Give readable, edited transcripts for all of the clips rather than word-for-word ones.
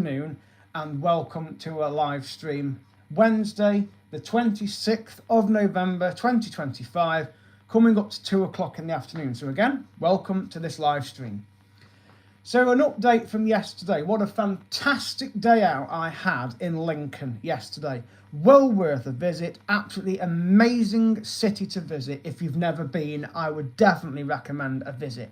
afternoon and welcome to a live stream Wednesday the 26th of November 2025, coming up to 2 o'clock in the afternoon. So again, welcome to this live stream. So an update from yesterday. What a fantastic day out I had in Lincoln yesterday. Well worth a visit. Absolutely amazing city to visit. If you've never been, I would definitely recommend a visit.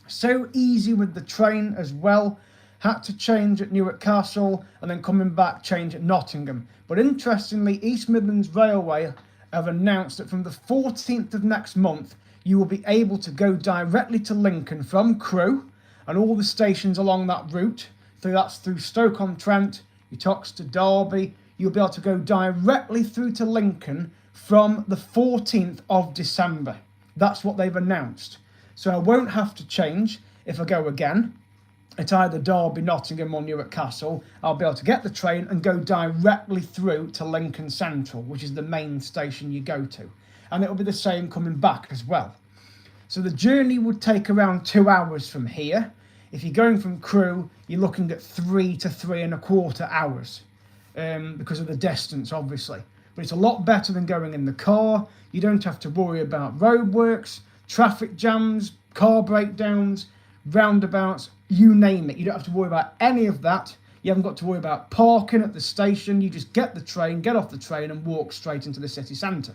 So easy with the train as well. Had to change at Newark Castle and then coming back change at Nottingham. But interestingly, East Midlands Railway have announced that from the 14th of next month, you will be able to go directly to Lincoln from Crewe and all the stations along that route. So that's through Stoke-on-Trent, your Tox to Derby. You'll be able to go directly through to Lincoln from the 14th of December. That's what they've announced. So I won't have to change if I go again at either Derby, Nottingham or Newark Castle. I'll be able to get the train and go directly through to Lincoln Central, which is the main station you go to. And it'll be the same coming back as well. So the journey would take around 2 hours from here. If you're going from Crewe, you're looking at 3 to 3.25 hours because of the distance, obviously. But it's a lot better than going in the car. You don't have to worry about roadworks, traffic jams, car breakdowns, roundabouts, you name it. You don't have to worry about any of that. You haven't got to worry about parking at the station. You just get the train, get off the train and walk straight into the city centre.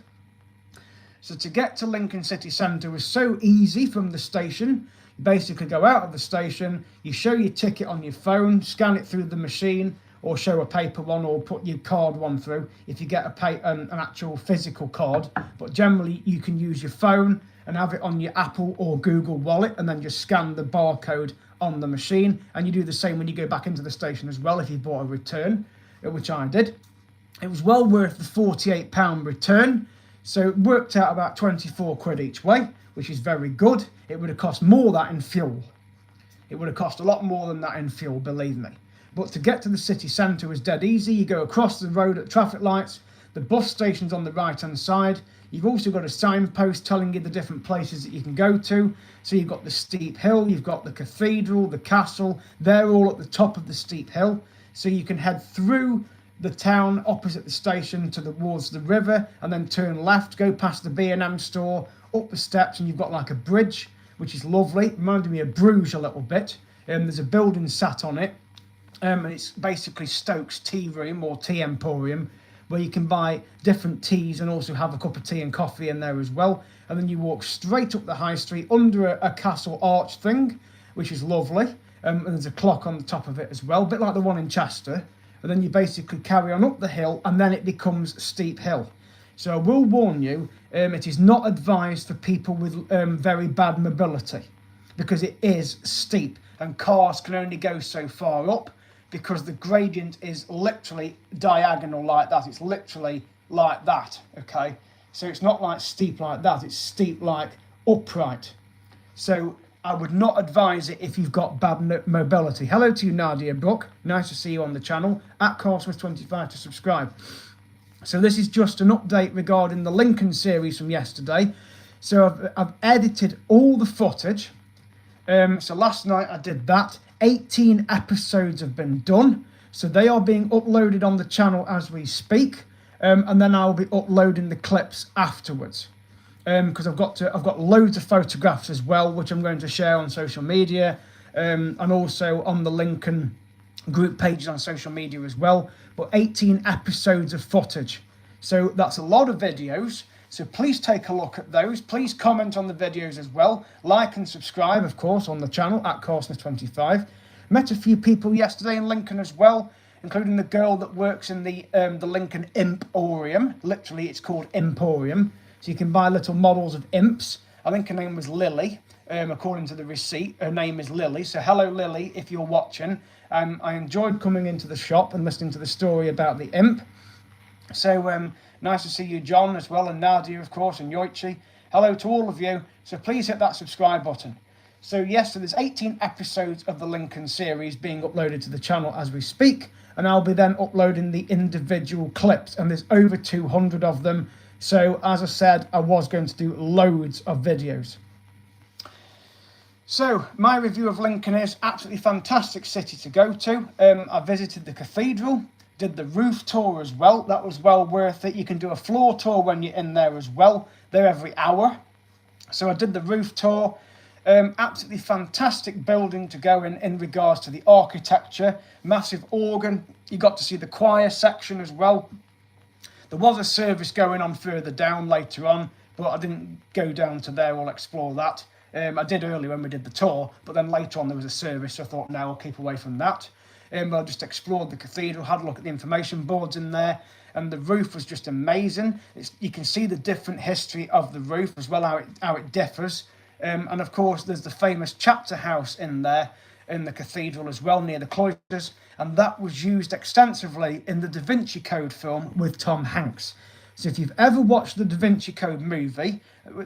So to get to Lincoln City Centre was so easy from the station. You basically go out of the station, you show your ticket on your phone, scan it through the machine, or show a paper one, or put your card one through if you get an actual physical card. But generally you can use your phone and have it on your Apple or Google wallet and then just scan the barcode on the machine. And you do the same when you go back into the station as well if you bought a return, which I did. It was well worth the £48 return. So it worked out about 24 quid each way, which is very good. It would have cost more that in fuel. It would have cost a lot more than that in fuel, believe me. But to get to the city centre was dead easy. You go across the road at traffic lights. The bus station's on the right-hand side. You've also got a signpost telling you the different places that you can go to. So you've got the steep hill, you've got the cathedral, the castle. They're all at the top of the steep hill. So you can head through the town opposite the station towards the river and then turn left, go past the B&M store, up the steps, and you've got like a bridge, which is lovely. Reminded me of Bruges a little bit. There's a building sat on it, and it's basically Stokes Tea Room or Tea Emporium, where you can buy different teas and also have a cup of tea and coffee in there as well. And then you walk straight up the high street under a castle arch thing, which is lovely. And there's a clock on the top of it as well, a bit like the one in Chester. And then you basically carry on up the hill and then it becomes steep hill. So I will warn you, it is not advised for people with very bad mobility, because it is steep and cars can only go so far up because the gradient is literally diagonal like that. It's literally like that, okay? So it's not like steep like that, it's steep like upright. So I would not advise it if you've got bad mobility. Hello to you, Nadia Brook. Nice to see you on the channel. At Carsmith25 to subscribe. So this is just an update regarding the Lincoln series from yesterday. So I've edited all the footage. So last night I did that. 18 episodes have been done. So they are being uploaded on the channel as we speak. And then I'll be uploading the clips afterwards. Because I've got loads of photographs as well, which I'm going to share on social media, and also on the Lincoln group pages on social media as well. But 18 episodes of footage, so that's a lot of videos. So please take a look at those. Please comment on the videos as well. Like and subscribe, of course, on the channel at Carsmith25. Met a few people yesterday in Lincoln as well, including the girl that works in the Lincoln Emporium. Literally, it's called Emporium. So you can buy little models of imps. I think her name was Lily, according to the receipt. Her name is Lily. So hello, Lily, if you're watching. I enjoyed coming into the shop and listening to the story about the imp. So nice to see you, John, as well, and Nadia, of course, and Yoichi. Hello to all of you. So please hit that subscribe button. So yes, so there's 18 episodes of the Lincoln series being uploaded to the channel as we speak. And I'll be then uploading the individual clips. And there's over 200 of them. So as I said, I was going to do loads of videos. So my review of Lincoln is absolutely fantastic city to go to. I visited the cathedral, did the roof tour as well. That was well worth it. You can do a floor tour when you're in there as well. They're every hour. So I did the roof tour. Absolutely fantastic building to go in regards to the architecture. Massive organ. You got to see the choir section as well. There was a service going on further down later on, but I didn't go down to there or explore that. I did earlier when we did the tour, but then later on there was a service, so I thought, no, I'll keep away from that. But I just explored the cathedral, had a look at the information boards in there, and the roof was just amazing. You can see the different history of the roof as well, how it differs. And of course, there's the famous chapter house in there, in the cathedral as well, near the cloisters, and that was used extensively in the Da Vinci Code film with Tom Hanks. So if you've ever watched the Da Vinci Code movie,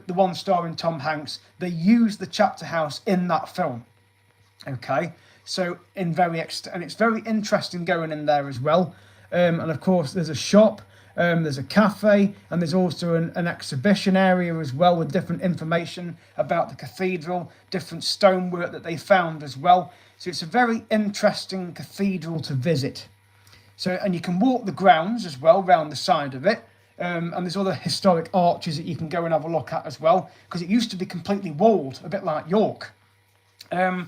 the one starring Tom Hanks, they used the chapter house in that film. Okay, so and it's very interesting going in there as well. And of course, there's a shop, there's a cafe, and there's also an exhibition area as well with different information about the cathedral, different stonework that they found as well. So it's a very interesting cathedral to visit. So, and you can walk the grounds as well, round the side of it. And there's other historic arches that you can go and have a look at as well, because it used to be completely walled, a bit like York. But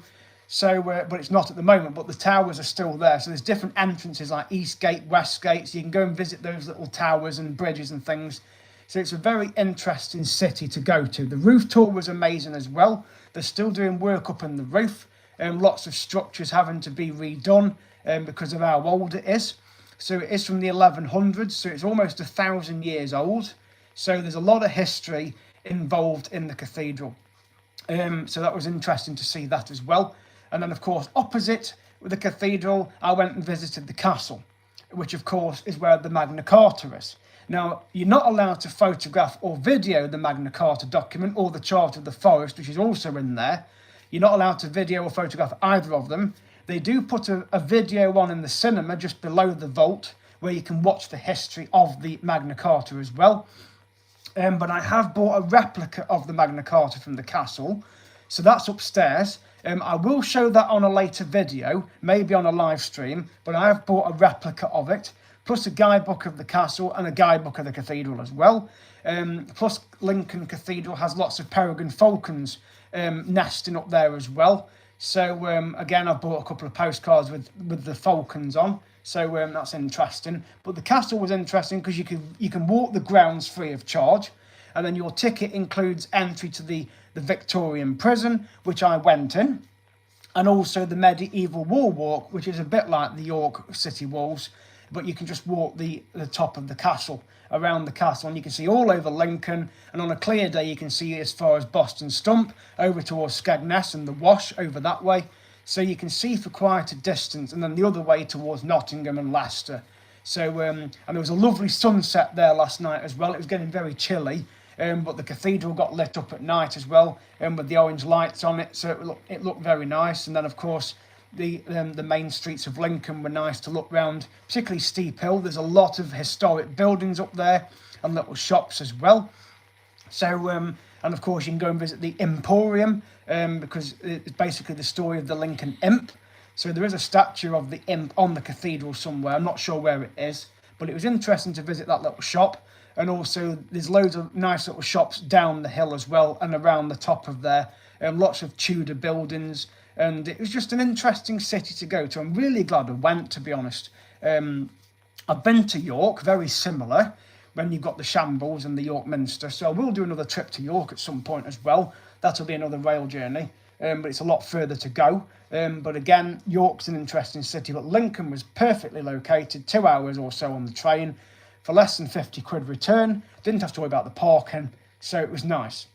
it's not at the moment, but the towers are still there. So there's different entrances like East Gate, West Gate, so you can go and visit those little towers and bridges and things. So it's a very interesting city to go to. The roof tour was amazing as well. They're still doing work up in the roof. Lots of structures having to be redone because of how old it is. So it is from the 1100s, so it's almost 1,000 years old. So there's a lot of history involved in the cathedral. So that was interesting to see that as well. And then, of course, opposite with the cathedral, I went and visited the castle, which, of course, is where the Magna Carta is. Now, you're not allowed to photograph or video the Magna Carta document or the Charter of the Forest, which is also in there. You're not allowed to video or photograph either of them. They do put a video on in the cinema just below the vault where you can watch the history of the Magna Carta as well. But I have bought a replica of the Magna Carta from the castle. So that's upstairs. I will show that on a later video, maybe on a live stream, but I have bought a replica of it, plus a guidebook of the castle and a guidebook of the cathedral as well. Plus Lincoln Cathedral has lots of peregrine falcons nesting up there as well. So again, I've bought a couple of postcards with the falcons on. So that's interesting. But the castle was interesting because you can walk the grounds free of charge, and then your ticket includes entry to the Victorian Prison, which I went in, and also the medieval wall walk, which is a bit like the York city walls, but you can just walk the top of the castle, around the castle, and you can see all over Lincoln, and on a clear day you can see as far as Boston Stump, over towards Skegness and the Wash over that way. So you can see for quite a distance, and then the other way towards Nottingham and Leicester. So, and there was a lovely sunset there last night as well. It was getting very chilly, but the cathedral got lit up at night as well, with the orange lights on it, so it looked very nice. And then, of course, the main streets of Lincoln were nice to look round, particularly Steep Hill. There's a lot of historic buildings up there and little shops as well. So, and of course you can go and visit the Emporium, because it's basically the story of the Lincoln Imp. So there is a statue of the Imp on the cathedral somewhere. I'm not sure where it is, but it was interesting to visit that little shop. And also there's loads of nice little shops down the hill as well and around the top of there. Lots of Tudor buildings. And it was just an interesting city to go to. I'm really glad I went, to be honest. I've been to York, very similar, when you've got the Shambles and the York Minster. So I will do another trip to York at some point as well. That'll be another rail journey, but it's a lot further to go. But again, York's an interesting city, but Lincoln was perfectly located, 2 hours or so on the train, for less than 50 quid return. Didn't have to worry about the parking, so it was nice.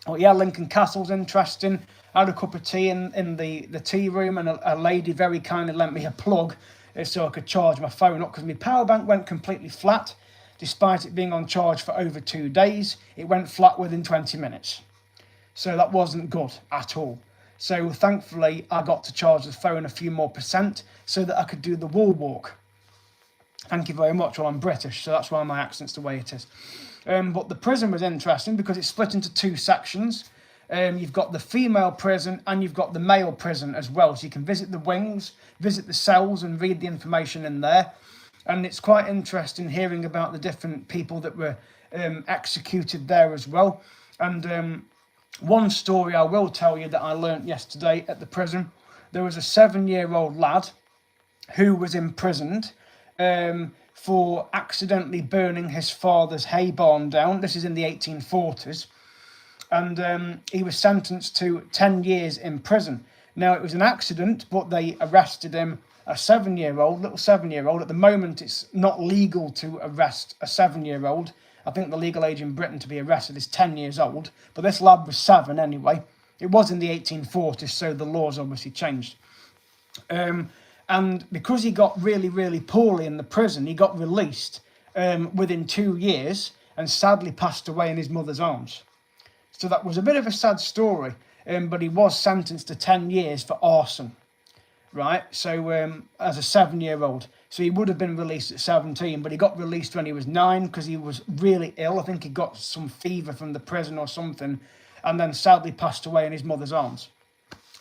Oh yeah, Lincoln Castle's interesting. I had a cup of tea in the tea room, and a lady very kindly lent me a plug so I could charge my phone up, because my power bank went completely flat. Despite it being on charge for over 2 days, it went flat within 20 minutes. So that wasn't good at all. So thankfully, I got to charge the phone a few more percent so that I could do the wall walk. Thank you very much. Well, I'm British, so that's why my accent's the way it is. But the prison was interesting because it's split into 2 sections. You've got the female prison and you've got the male prison as well. So you can visit the wings, visit the cells and read the information in there. And it's quite interesting hearing about the different people that were executed there as well. And one story I will tell you that I learnt yesterday at the prison. There was a 7-year-old lad who was imprisoned for accidentally burning his father's hay barn down. This is in the 1840s. And he was sentenced to 10 years in prison. Now, it was an accident, but they arrested him, a 7-year-old, little 7-year-old. At the moment, it's not legal to arrest a 7-year-old. I think the legal age in Britain to be arrested is 10 years old. But this lad was 7 anyway. It was in the 1840s, so the laws obviously changed. And because he got really, really poorly in the prison, he got released within 2 years and sadly passed away in his mother's arms. So that was a bit of a sad story, but he was sentenced to 10 years for arson, right? So as a 7-year-old. So he would have been released at 17, but he got released when he was 9 because he was really ill. I think he got some fever from the prison or something, and then sadly passed away in his mother's arms.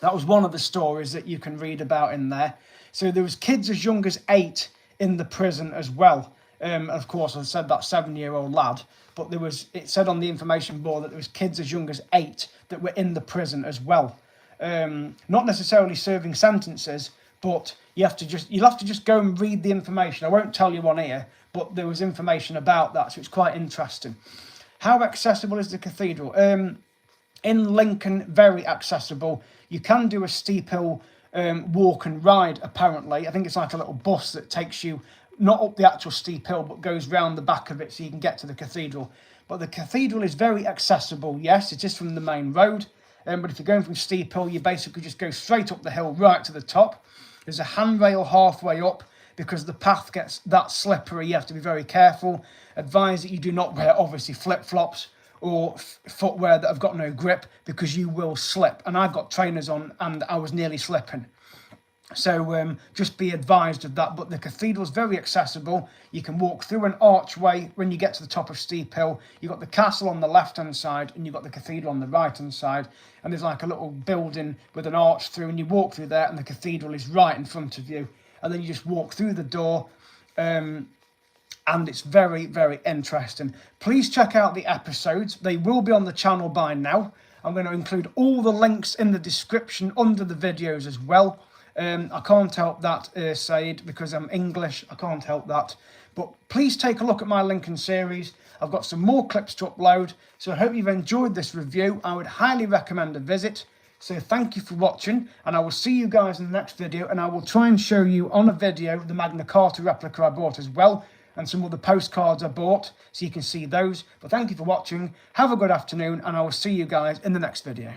That was one of the stories that you can read about in there. So there was kids as young as 8 in the prison as well. Of course, I said that 7-year-old lad, but it said on the information board that there was kids as young as 8 that were in the prison as well. Not necessarily serving sentences, but you'll have to just go and read the information. I won't tell you on here, but there was information about that, so it's quite interesting. How accessible is the cathedral? In Lincoln, very accessible. You can do a steep hill walk and ride, apparently. I think it's like a little bus that takes you not up the actual steep hill, but goes round the back of it so you can get to the cathedral. But the cathedral is very accessible. Yes, it is from the main road. But if you're going from steep hill, you basically just go straight up the hill, right to the top. There's a handrail halfway up because the path gets that slippery. You have to be very careful. Advise that you do not wear, obviously, flip-flops or footwear that have got no grip because you will slip. And I've got trainers on and I was nearly slipping. So just be advised of that. But the cathedral is very accessible. You can walk through an archway when you get to the top of Steep Hill. You've got the castle on the left-hand side and you've got the cathedral on the right-hand side. And there's like a little building with an arch through, and you walk through there and the cathedral is right in front of you. And then you just walk through the door. And it's very, very interesting. Please check out the episodes. They will be on the channel by now. I'm going to include all the links in the description under the videos as well. I can't help that, Said, because I'm English. I can't help that. But please take a look at my Lincoln series. I've got some more clips to upload. So I hope you've enjoyed this review. I would highly recommend a visit. So thank you for watching, and I will see you guys in the next video. And I will try and show you on a video the Magna Carta replica I bought as well, and some other postcards I bought, so you can see those. But thank you for watching. Have a good afternoon, and I will see you guys in the next video.